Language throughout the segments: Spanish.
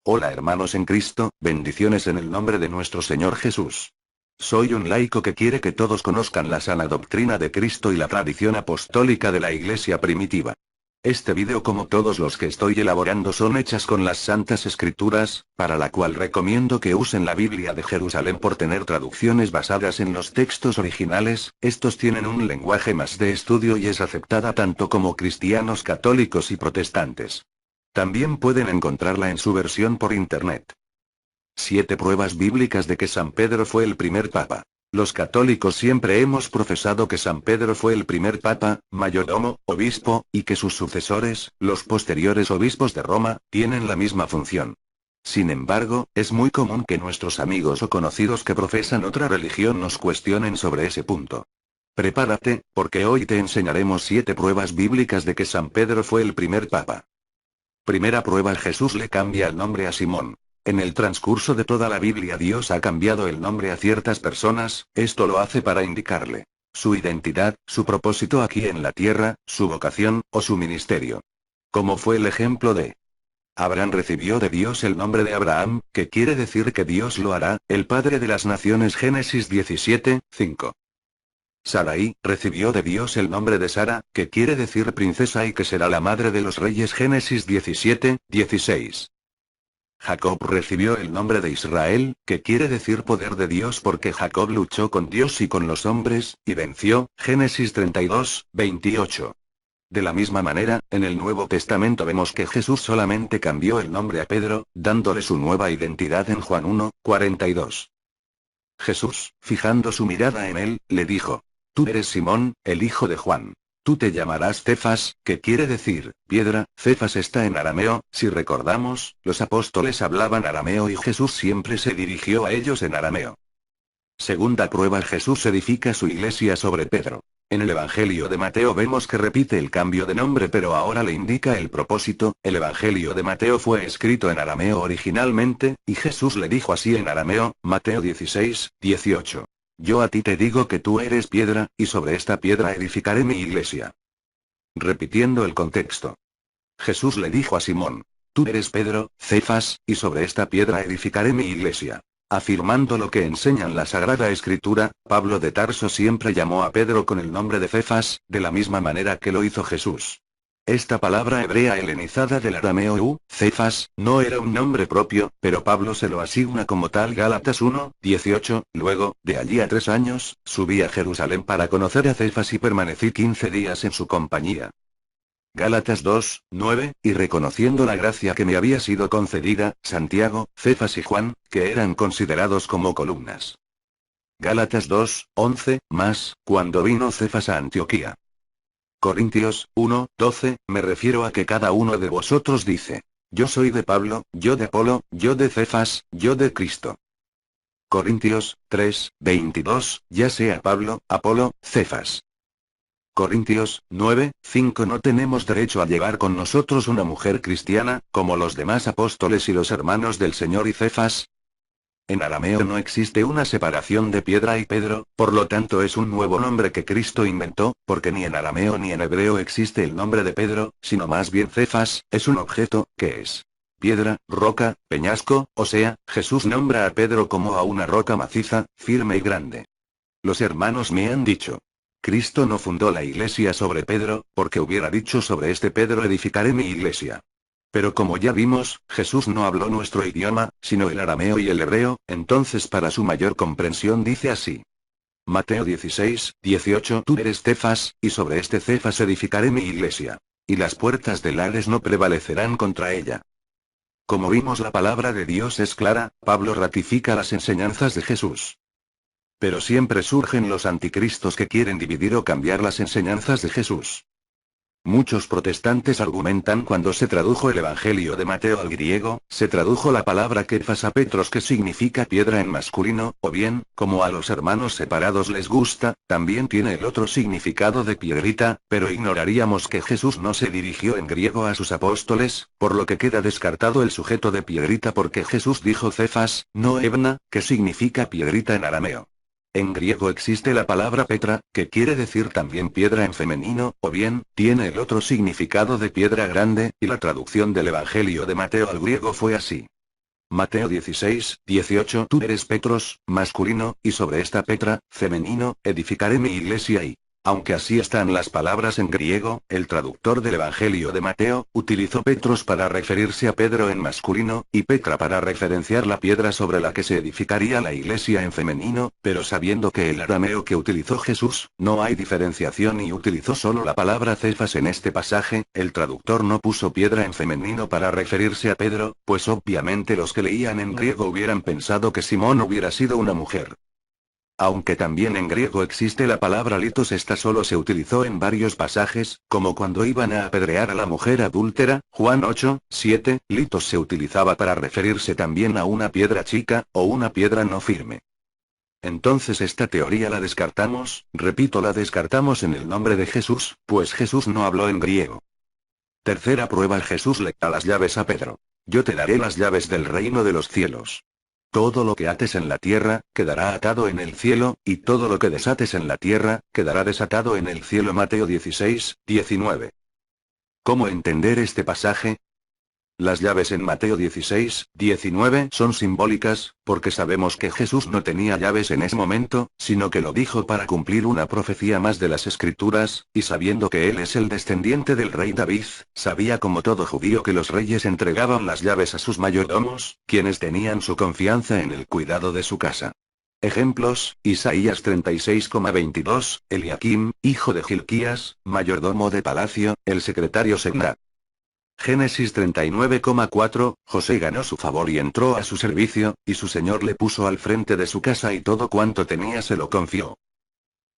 Hola hermanos en Cristo, bendiciones en el nombre de nuestro Señor Jesús. Soy un laico que quiere que todos conozcan la sana doctrina de Cristo y la tradición apostólica de la Iglesia primitiva. Este vídeo, como todos los que estoy elaborando, son hechas con las Santas Escrituras, para la cual recomiendo que usen la Biblia de Jerusalén por tener traducciones basadas en los textos originales. Estos tienen un lenguaje más de estudio y es aceptada tanto como cristianos católicos y protestantes. También pueden encontrarla en su versión por internet. 7 pruebas bíblicas de que San Pedro fue el primer papa. Los católicos siempre hemos profesado que San Pedro fue el primer papa, mayordomo, obispo, y que sus sucesores, los posteriores obispos de Roma, tienen la misma función. Sin embargo, es muy común que nuestros amigos o conocidos que profesan otra religión nos cuestionen sobre ese punto. Prepárate, porque hoy te enseñaremos 7 pruebas bíblicas de que San Pedro fue el primer papa. Primera prueba: Jesús le cambia el nombre a Simón. En el transcurso de toda la Biblia Dios ha cambiado el nombre a ciertas personas, esto lo hace para indicarle su identidad, su propósito aquí en la tierra, su vocación, o su ministerio. Como fue el ejemplo de Abraham: recibió de Dios el nombre de Abraham, que quiere decir que Dios lo hará, el padre de las naciones. Génesis 17, 5. Sarai recibió de Dios el nombre de Sara, que quiere decir princesa y que será la madre de los reyes. Génesis 17, 16. Jacob recibió el nombre de Israel, que quiere decir poder de Dios, porque Jacob luchó con Dios y con los hombres, y venció. Génesis 32, 28. De la misma manera, en el Nuevo Testamento vemos que Jesús solamente cambió el nombre a Pedro, dándole su nueva identidad en Juan 1, 42. Jesús, fijando su mirada en él, le dijo: Tú eres Simón, el hijo de Juan. Tú te llamarás Cefas, que quiere decir piedra. Cefas está en arameo. Si recordamos, los apóstoles hablaban arameo y Jesús siempre se dirigió a ellos en arameo. Segunda prueba: Jesús edifica su iglesia sobre Pedro. En el Evangelio de Mateo vemos que repite el cambio de nombre, pero ahora le indica el propósito. El Evangelio de Mateo fue escrito en arameo originalmente, y Jesús le dijo así en arameo, Mateo 16, 18. Yo a ti te digo que tú eres piedra, y sobre esta piedra edificaré mi iglesia. Repitiendo el contexto. Jesús le dijo a Simón: Tú eres Pedro, Cefas, y sobre esta piedra edificaré mi iglesia. Afirmando lo que enseñan la Sagrada Escritura, Pablo de Tarso siempre llamó a Pedro con el nombre de Cefas, de la misma manera que lo hizo Jesús. Esta palabra hebrea helenizada del arameo Cefas, no era un nombre propio, pero Pablo se lo asigna como tal. Gálatas 1, 18, luego, de allí a 3 años, subí a Jerusalén para conocer a Cefas y permanecí 15 días en su compañía. Gálatas 2, 9, y reconociendo la gracia que me había sido concedida, Santiago, Cefas y Juan, que eran considerados como columnas. Gálatas 2, 11, más, cuando vino Cefas a Antioquía. Corintios 1, 12, me refiero a que cada uno de vosotros dice: Yo soy de Pablo, yo de Apolo, yo de Cefas, yo de Cristo. Corintios 3, 22, ya sea Pablo, Apolo, Cefas. Corintios 9, 5. No tenemos derecho a llevar con nosotros una mujer cristiana, como los demás apóstoles y los hermanos del Señor y Cefas. En arameo no existe una separación de piedra y Pedro, por lo tanto es un nuevo nombre que Cristo inventó, porque ni en arameo ni en hebreo existe el nombre de Pedro, sino más bien Cefas, es un objeto, que es piedra, roca, peñasco, o sea, Jesús nombra a Pedro como a una roca maciza, firme y grande. Los hermanos me han dicho: Cristo no fundó la iglesia sobre Pedro, porque hubiera dicho sobre este Pedro edificaré mi iglesia. Pero como ya vimos, Jesús no habló nuestro idioma, sino el arameo y el hebreo, entonces para su mayor comprensión dice así. Mateo 16, 18. Tú eres Cefas, y sobre este Cefas edificaré mi iglesia. Y las puertas del Hades no prevalecerán contra ella. Como vimos, la palabra de Dios es clara. Pablo ratifica las enseñanzas de Jesús. Pero siempre surgen los anticristos que quieren dividir o cambiar las enseñanzas de Jesús. Muchos protestantes argumentan: cuando se tradujo el Evangelio de Mateo al griego, se tradujo la palabra Kefas a Petros, que significa piedra en masculino, o bien, como a los hermanos separados les gusta, también tiene el otro significado de piedrita, pero ignoraríamos que Jesús no se dirigió en griego a sus apóstoles, por lo que queda descartado el sujeto de piedrita, porque Jesús dijo Cefas, no Ebna, que significa piedrita en arameo. En griego existe la palabra Petra, que quiere decir también piedra en femenino, o bien, tiene el otro significado de piedra grande, y la traducción del Evangelio de Mateo al griego fue así. Mateo 16, 18. Tú eres Petros, masculino, y sobre esta Petra, femenino, edificaré mi iglesia y... Aunque así están las palabras en griego, el traductor del Evangelio de Mateo, utilizó Petros para referirse a Pedro en masculino, y Petra para referenciar la piedra sobre la que se edificaría la iglesia en femenino, pero sabiendo que el arameo que utilizó Jesús, no hay diferenciación y utilizó solo la palabra Cefas en este pasaje, el traductor no puso piedra en femenino para referirse a Pedro, pues obviamente los que leían en griego hubieran pensado que Simón hubiera sido una mujer. Aunque también en griego existe la palabra litos, esta solo se utilizó en varios pasajes, como cuando iban a apedrear a la mujer adúltera, Juan 8, 7, litos se utilizaba para referirse también a una piedra chica, o una piedra no firme. Entonces esta teoría la descartamos, repito, la descartamos en el nombre de Jesús, pues Jesús no habló en griego. Tercera prueba: Jesús le da las llaves a Pedro. Yo te daré las llaves del reino de los cielos. Todo lo que ates en la tierra, quedará atado en el cielo, y todo lo que desates en la tierra, quedará desatado en el cielo. Mateo 16, 19. ¿Cómo entender este pasaje? Las llaves en Mateo 16, 19 son simbólicas, porque sabemos que Jesús no tenía llaves en ese momento, sino que lo dijo para cumplir una profecía más de las Escrituras, y sabiendo que él es el descendiente del rey David, sabía como todo judío que los reyes entregaban las llaves a sus mayordomos, quienes tenían su confianza en el cuidado de su casa. Ejemplos: Isaías 36,22, Eliakim, hijo de Hilquías, mayordomo de palacio, el secretario Segna. Génesis 39,4, José ganó su favor y entró a su servicio, y su señor le puso al frente de su casa y todo cuanto tenía se lo confió.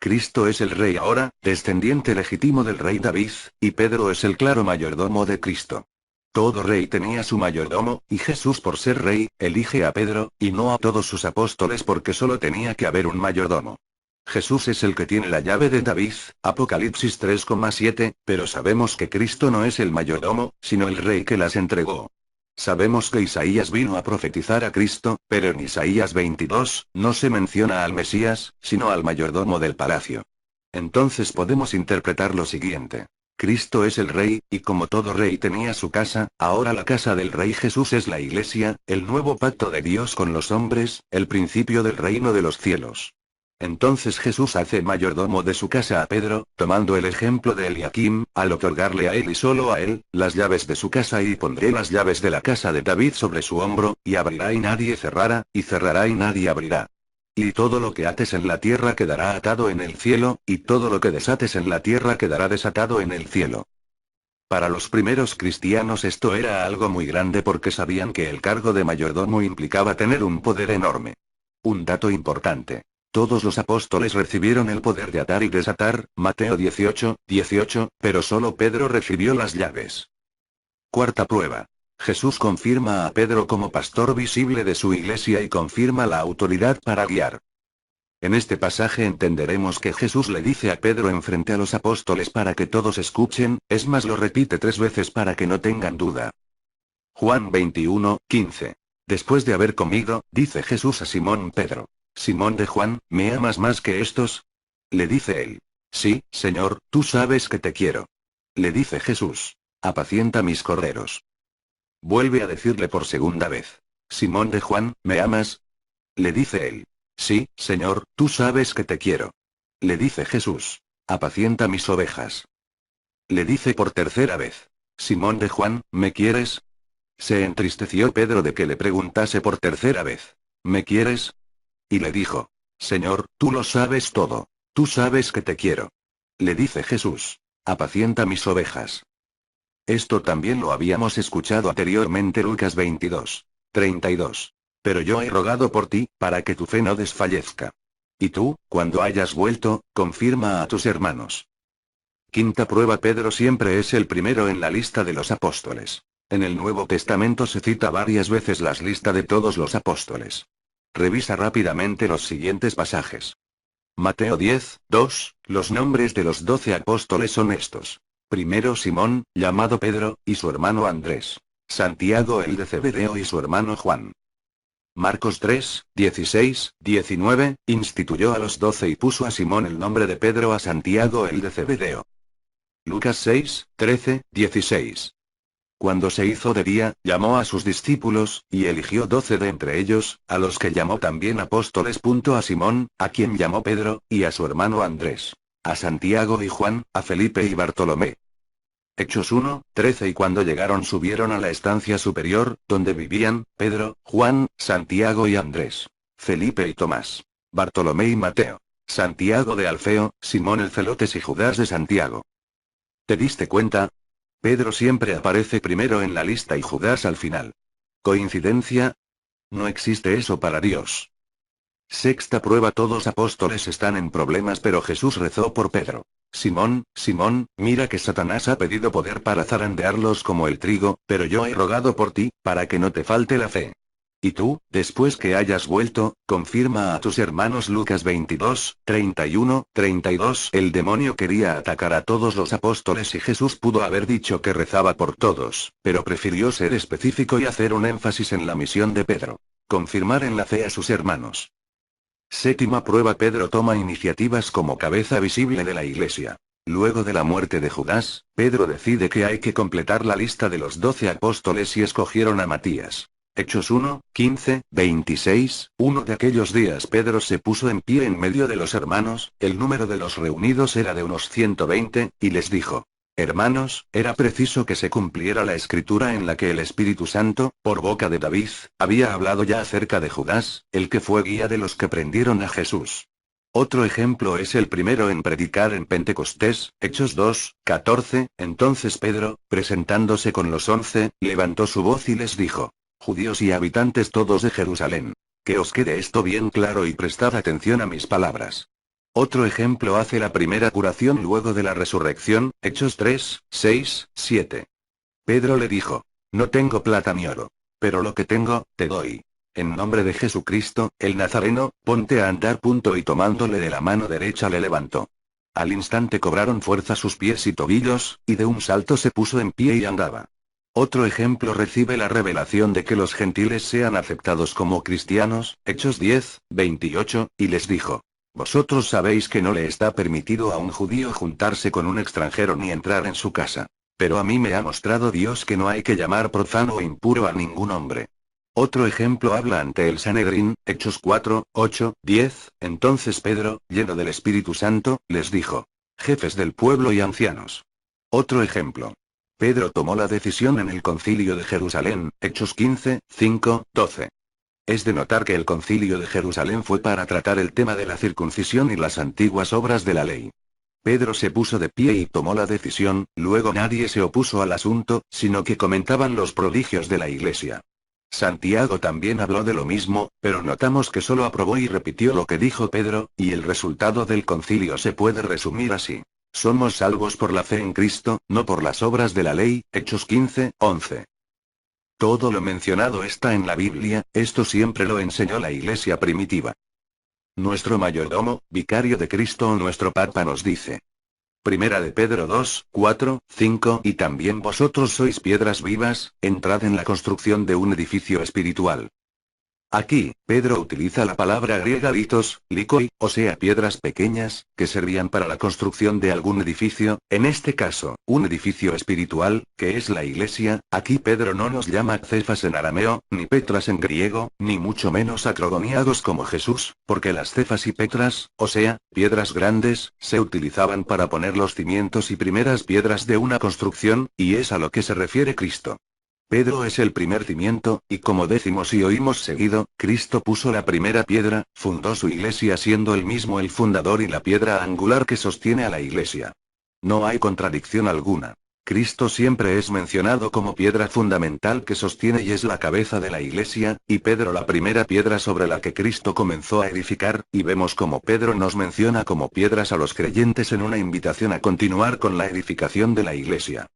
Cristo es el rey ahora, descendiente legítimo del rey David, y Pedro es el claro mayordomo de Cristo. Todo rey tenía su mayordomo, y Jesús, por ser rey, elige a Pedro, y no a todos sus apóstoles, porque solo tenía que haber un mayordomo. Jesús es el que tiene la llave de David, Apocalipsis 3,7, pero sabemos que Cristo no es el mayordomo, sino el rey que las entregó. Sabemos que Isaías vino a profetizar a Cristo, pero en Isaías 22, no se menciona al Mesías, sino al mayordomo del palacio. Entonces podemos interpretar lo siguiente. Cristo es el rey, y como todo rey tenía su casa, ahora la casa del rey Jesús es la iglesia, el nuevo pacto de Dios con los hombres, el principio del reino de los cielos. Entonces Jesús hace mayordomo de su casa a Pedro, tomando el ejemplo de Eliakim, al otorgarle a él y solo a él, las llaves de su casa, y pondré las llaves de la casa de David sobre su hombro, y abrirá y nadie cerrará, y cerrará y nadie abrirá. Y todo lo que ates en la tierra quedará atado en el cielo, y todo lo que desates en la tierra quedará desatado en el cielo. Para los primeros cristianos esto era algo muy grande, porque sabían que el cargo de mayordomo implicaba tener un poder enorme. Un dato importante. Todos los apóstoles recibieron el poder de atar y desatar, Mateo 18, 18, pero solo Pedro recibió las llaves. Cuarta prueba. Jesús confirma a Pedro como pastor visible de su iglesia y confirma la autoridad para guiar. En este pasaje entenderemos que Jesús le dice a Pedro enfrente a los apóstoles para que todos escuchen, es más, lo repite 3 veces para que no tengan duda. Juan 21, 15. Después de haber comido, dice Jesús a Simón Pedro: Simón de Juan, ¿me amas más que estos? Le dice él: Sí, Señor, tú sabes que te quiero. Le dice Jesús: apacienta mis corderos. Vuelve a decirle por segunda vez: Simón de Juan, ¿me amas? Le dice él: Sí, Señor, tú sabes que te quiero. Le dice Jesús: apacienta mis ovejas. Le dice por tercera vez: Simón de Juan, ¿me quieres? Se entristeció Pedro de que le preguntase por tercera vez: ¿me quieres? Y le dijo: Señor, tú lo sabes todo. Tú sabes que te quiero. Le dice Jesús: apacienta mis ovejas. Esto también lo habíamos escuchado anteriormente, Lucas 22, 32. Pero yo he rogado por ti, para que tu fe no desfallezca. Y tú, cuando hayas vuelto, confirma a tus hermanos. Quinta prueba: Pedro siempre es el primero en la lista de los apóstoles. En el Nuevo Testamento se cita varias veces la lista de todos los apóstoles. Revisa rápidamente los siguientes pasajes. Mateo 10, 2, los nombres de los 12 apóstoles son estos. Primero Simón, llamado Pedro, y su hermano Andrés. Santiago el de Zebedeo y su hermano Juan. Marcos 3, 16, 19, instituyó a los 12 y puso a Simón el nombre de Pedro, a Santiago el de Zebedeo. Lucas 6, 13, 16. Cuando se hizo de día, llamó a sus discípulos, y eligió 12 de entre ellos, a los que llamó también apóstoles. A Simón, a quien llamó Pedro, y a su hermano Andrés. A Santiago y Juan, a Felipe y Bartolomé. Hechos 1:13. Y cuando llegaron subieron a la estancia superior, donde vivían, Pedro, Juan, Santiago y Andrés. Felipe y Tomás. Bartolomé y Mateo. Santiago de Alfeo, Simón el Celotes y Judas de Santiago. ¿Te diste cuenta? Pedro siempre aparece primero en la lista y Judas al final. ¿Coincidencia? No existe eso para Dios. Sexta prueba: todos apóstoles están en problemas, pero Jesús rezó por Pedro. Simón, Simón, mira que Satanás ha pedido poder para zarandearlos como el trigo, pero yo he rogado por ti, para que no te falte la fe. Y tú, después que hayas vuelto, confirma a tus hermanos. Lucas 22:31-32. El demonio quería atacar a todos los apóstoles y Jesús pudo haber dicho que rezaba por todos, pero prefirió ser específico y hacer un énfasis en la misión de Pedro. Confirmar en la fe a sus hermanos. Séptima prueba: Pedro toma iniciativas como cabeza visible de la iglesia. Luego de la muerte de Judas, Pedro decide que hay que completar la lista de los 12 apóstoles y escogieron a Matías. Hechos 1:15-26. Uno de aquellos días Pedro se puso en pie en medio de los hermanos, el número de los reunidos era de unos 120, y les dijo: Hermanos, era preciso que se cumpliera la escritura en la que el Espíritu Santo, por boca de David, había hablado ya acerca de Judas, el que fue guía de los que prendieron a Jesús. Otro ejemplo es el primero en predicar en Pentecostés, Hechos 2:14. Entonces Pedro, presentándose con los 11, levantó su voz y les dijo: Judíos y habitantes todos de Jerusalén. Que os quede esto bien claro y prestad atención a mis palabras. Otro ejemplo hace la primera curación luego de la resurrección, Hechos 3:6-7. Pedro le dijo: No tengo plata ni oro. Pero lo que tengo, te doy. En nombre de Jesucristo, el Nazareno, ponte a andar. Y tomándole de la mano derecha le levantó. Al instante cobraron fuerza sus pies y tobillos, y de un salto se puso en pie y andaba. Otro ejemplo recibe la revelación de que los gentiles sean aceptados como cristianos, Hechos 10:28, y les dijo: Vosotros sabéis que no le está permitido a un judío juntarse con un extranjero ni entrar en su casa. Pero a mí me ha mostrado Dios que no hay que llamar profano o impuro a ningún hombre. Otro ejemplo habla ante el Sanedrín, Hechos 4:8-10, entonces Pedro, lleno del Espíritu Santo, les dijo: Jefes del pueblo y ancianos. Otro ejemplo. Pedro tomó la decisión en el concilio de Jerusalén, Hechos 15:5-12. Es de notar que el concilio de Jerusalén fue para tratar el tema de la circuncisión y las antiguas obras de la ley. Pedro se puso de pie y tomó la decisión, luego nadie se opuso al asunto, sino que comentaban los prodigios de la iglesia. Santiago también habló de lo mismo, pero notamos que solo aprobó y repitió lo que dijo Pedro, y el resultado del concilio se puede resumir así. Somos salvos por la fe en Cristo, no por las obras de la ley, Hechos 15:11. Todo lo mencionado está en la Biblia, esto siempre lo enseñó la iglesia primitiva. Nuestro mayordomo, vicario de Cristo o nuestro Papa nos dice. Primera de Pedro 2:4-5. Y también vosotros sois piedras vivas, entrad en la construcción de un edificio espiritual. Aquí, Pedro utiliza la palabra griega litos, likoi, o sea piedras pequeñas, que servían para la construcción de algún edificio, en este caso, un edificio espiritual, que es la iglesia. Aquí Pedro no nos llama cefas en arameo, ni petras en griego, ni mucho menos acrogoniados como Jesús, porque las cefas y petras, o sea, piedras grandes, se utilizaban para poner los cimientos y primeras piedras de una construcción, y es a lo que se refiere Cristo. Pedro es el primer cimiento, y como decimos y oímos seguido, Cristo puso la primera piedra, fundó su iglesia siendo él mismo el fundador y la piedra angular que sostiene a la iglesia. No hay contradicción alguna. Cristo siempre es mencionado como piedra fundamental que sostiene y es la cabeza de la iglesia, y Pedro la primera piedra sobre la que Cristo comenzó a edificar, y vemos como Pedro nos menciona como piedras a los creyentes en una invitación a continuar con la edificación de la iglesia.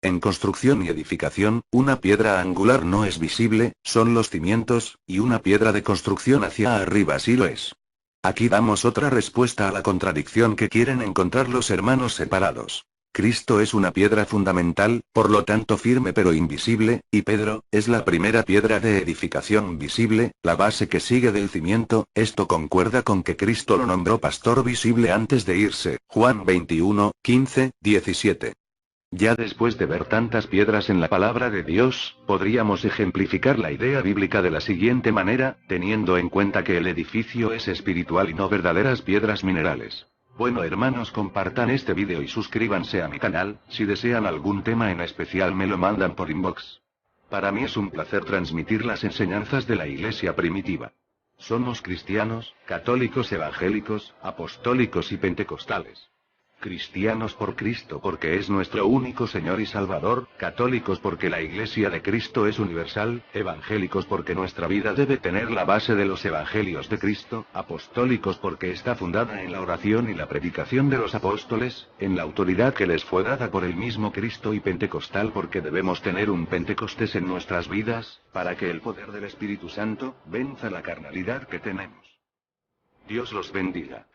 En construcción y edificación, una piedra angular no es visible, son los cimientos, y una piedra de construcción hacia arriba sí lo es. Aquí damos otra respuesta a la contradicción que quieren encontrar los hermanos separados. Cristo es una piedra fundamental, por lo tanto firme pero invisible, y Pedro, es la primera piedra de edificación visible, la base que sigue del cimiento. Esto concuerda con que Cristo lo nombró pastor visible antes de irse, Juan 21:15-17. Ya después de ver tantas piedras en la palabra de Dios, podríamos ejemplificar la idea bíblica de la siguiente manera, teniendo en cuenta que el edificio es espiritual y no verdaderas piedras minerales. Bueno hermanos, compartan este vídeo y suscríbanse a mi canal. Si desean algún tema en especial me lo mandan por inbox. Para mí es un placer transmitir las enseñanzas de la iglesia primitiva. Somos cristianos, católicos, evangélicos, apostólicos y pentecostales. Cristianos por Cristo porque es nuestro único Señor y Salvador, católicos porque la Iglesia de Cristo es universal, evangélicos porque nuestra vida debe tener la base de los Evangelios de Cristo, apostólicos porque está fundada en la oración y la predicación de los apóstoles, en la autoridad que les fue dada por el mismo Cristo, y pentecostal porque debemos tener un Pentecostés en nuestras vidas, para que el poder del Espíritu Santo venza la carnalidad que tenemos. Dios los bendiga.